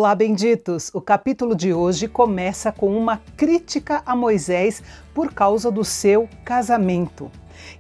Olá, benditos! O capítulo de hoje começa com uma crítica a Moisés por causa do seu casamento.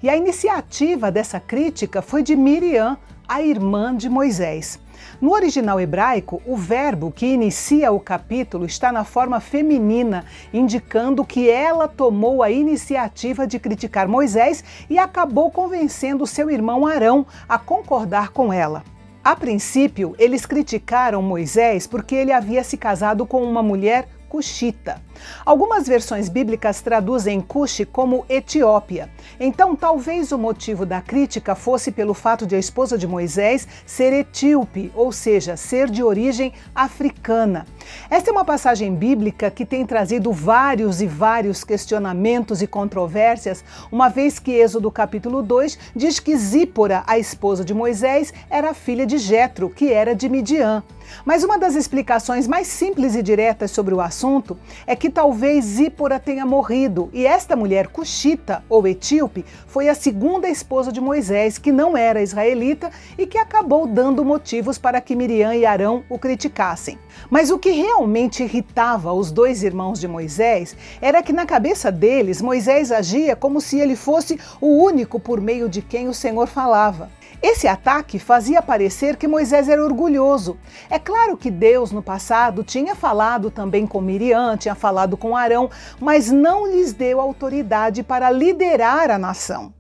E a iniciativa dessa crítica foi de Miriam, a irmã de Moisés. No original hebraico, o verbo que inicia o capítulo está na forma feminina, indicando que ela tomou a iniciativa de criticar Moisés e acabou convencendo seu irmão Arão a concordar com ela. A princípio, eles criticaram Moisés porque ele havia se casado com uma mulher cuxita. Algumas versões bíblicas traduzem Cuxi como Etiópia. Então, talvez o motivo da crítica fosse pelo fato de a esposa de Moisés ser etíope, ou seja, ser de origem africana. Esta é uma passagem bíblica que tem trazido vários questionamentos e controvérsias, uma vez que Êxodo capítulo 2 diz que Zípora, a esposa de Moisés, era filha de Jetro, que era de Midian. Mas uma das explicações mais simples e diretas sobre o assunto é que talvez Zípora tenha morrido e esta mulher cuxita ou etíope foi a segunda esposa de Moisés, que não era israelita e que acabou dando motivos para que Miriam e Arão o criticassem. Mas o que realmente irritava os dois irmãos de Moisés era que na cabeça deles Moisés agia como se ele fosse o único por meio de quem o Senhor falava. Esse ataque fazia parecer que Moisés era orgulhoso. É claro que Deus no passado tinha falado também com Miriam, tinha falado com Arão, mas não lhes deu autoridade para liderar a nação.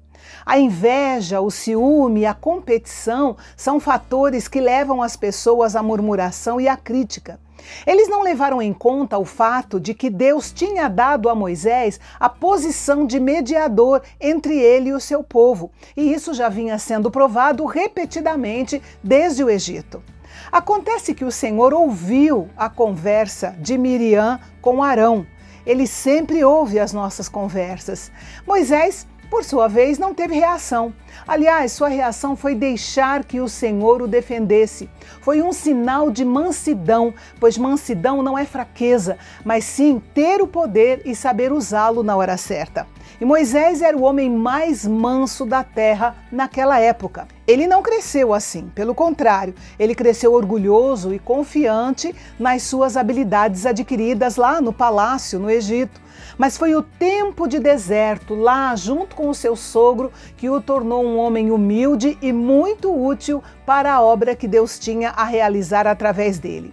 A inveja, o ciúme, a competição são fatores que levam as pessoas à murmuração e à crítica. Eles não levaram em conta o fato de que Deus tinha dado a Moisés a posição de mediador entre ele e o seu povo, e isso já vinha sendo provado repetidamente desde o Egito. Acontece que o Senhor ouviu a conversa de Miriam com Arão. Ele sempre ouve as nossas conversas. Moisés, por sua vez, não teve reação. Aliás, sua reação foi deixar que o Senhor o defendesse. Foi um sinal de mansidão, pois mansidão não é fraqueza, mas sim ter o poder e saber usá-lo na hora certa. E Moisés era o homem mais manso da terra naquela época. Ele não cresceu assim, pelo contrário, ele cresceu orgulhoso e confiante nas suas habilidades adquiridas lá no palácio, no Egito. Mas foi o tempo de deserto, lá junto com o seu sogro, que o tornou um homem humilde e muito útil para a obra que Deus tinha a realizar através dele.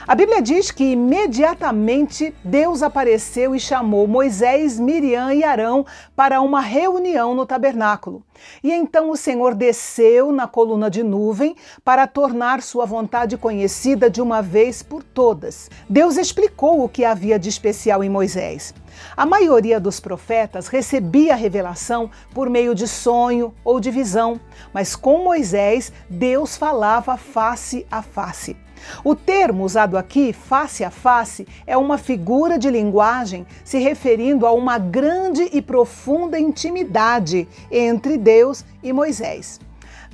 A Bíblia diz que imediatamente Deus apareceu e chamou Moisés, Miriam e Arão para uma reunião no tabernáculo. E então o Senhor desceu na coluna de nuvem para tornar sua vontade conhecida de uma vez por todas. Deus explicou o que havia de especial em Moisés. A maioria dos profetas recebia a revelação por meio de sonho ou de visão, mas com Moisés, Deus falava face a face. O termo usado aqui, face a face, é uma figura de linguagem se referindo a uma grande e profunda intimidade entre Deus e Moisés.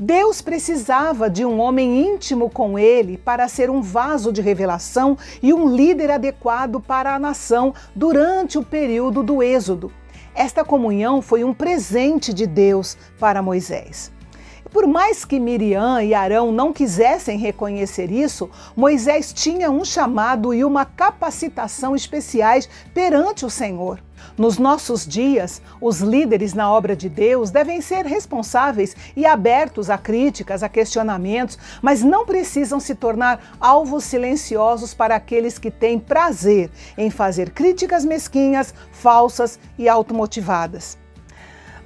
Deus precisava de um homem íntimo com ele para ser um vaso de revelação e um líder adequado para a nação durante o período do Êxodo. Esta comunhão foi um presente de Deus para Moisés. Por mais que Miriam e Arão não quisessem reconhecer isso, Moisés tinha um chamado e uma capacitação especiais perante o Senhor. Nos nossos dias, os líderes na obra de Deus devem ser responsáveis e abertos a críticas, a questionamentos, mas não precisam se tornar alvos silenciosos para aqueles que têm prazer em fazer críticas mesquinhas, falsas e automotivadas.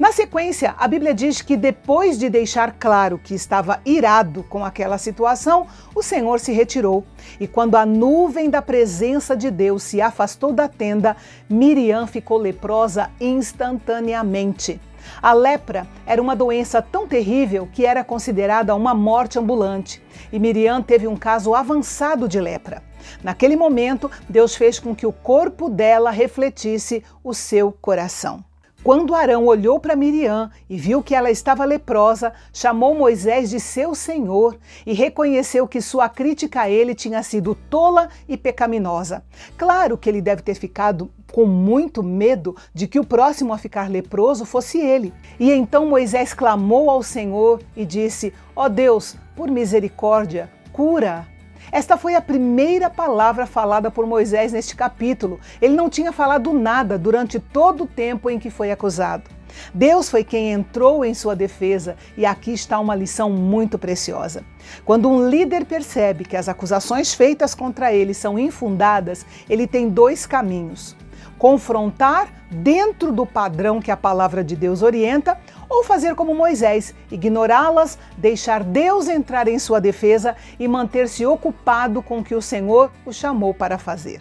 Na sequência, a Bíblia diz que depois de deixar claro que estava irado com aquela situação, o Senhor se retirou. E quando a nuvem da presença de Deus se afastou da tenda, Miriam ficou leprosa instantaneamente. A lepra era uma doença tão terrível que era considerada uma morte ambulante. E Miriam teve um caso avançado de lepra. Naquele momento, Deus fez com que o corpo dela refletisse o seu coração. Quando Arão olhou para Miriam e viu que ela estava leprosa, chamou Moisés de seu senhor e reconheceu que sua crítica a ele tinha sido tola e pecaminosa. Claro que ele deve ter ficado com muito medo de que o próximo a ficar leproso fosse ele. E então Moisés clamou ao Senhor e disse: ó Deus, por misericórdia, cura. Esta foi a primeira palavra falada por Moisés neste capítulo. Ele não tinha falado nada durante todo o tempo em que foi acusado. Deus foi quem entrou em sua defesa e aqui está uma lição muito preciosa. Quando um líder percebe que as acusações feitas contra ele são infundadas, ele tem dois caminhos: confrontar dentro do padrão que a palavra de Deus orienta, ou fazer como Moisés, ignorá-las, deixar Deus entrar em sua defesa e manter-se ocupado com o que o Senhor o chamou para fazer.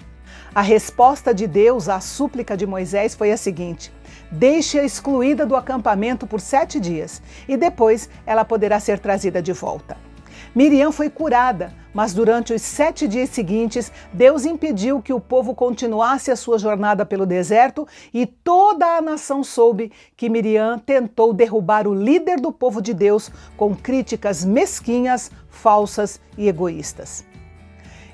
A resposta de Deus à súplica de Moisés foi a seguinte: deixe-a excluída do acampamento por 7 dias e depois ela poderá ser trazida de volta. Miriam foi curada, mas durante os 7 dias seguintes, Deus impediu que o povo continuasse a sua jornada pelo deserto e toda a nação soube que Miriam tentou derrubar o líder do povo de Deus com críticas mesquinhas, falsas e egoístas.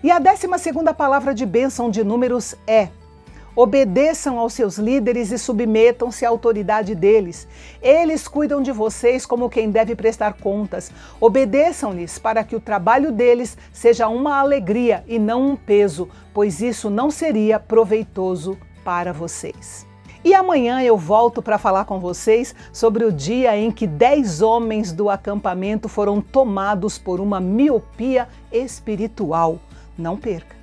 E a 12ª palavra de bênção de Números é: obedeçam aos seus líderes e submetam-se à autoridade deles. Eles cuidam de vocês como quem deve prestar contas. Obedeçam-lhes para que o trabalho deles seja uma alegria e não um peso, pois isso não seria proveitoso para vocês. E amanhã eu volto para falar com vocês sobre o dia em que 10 homens do acampamento foram tomados por uma miopia espiritual. Não perca!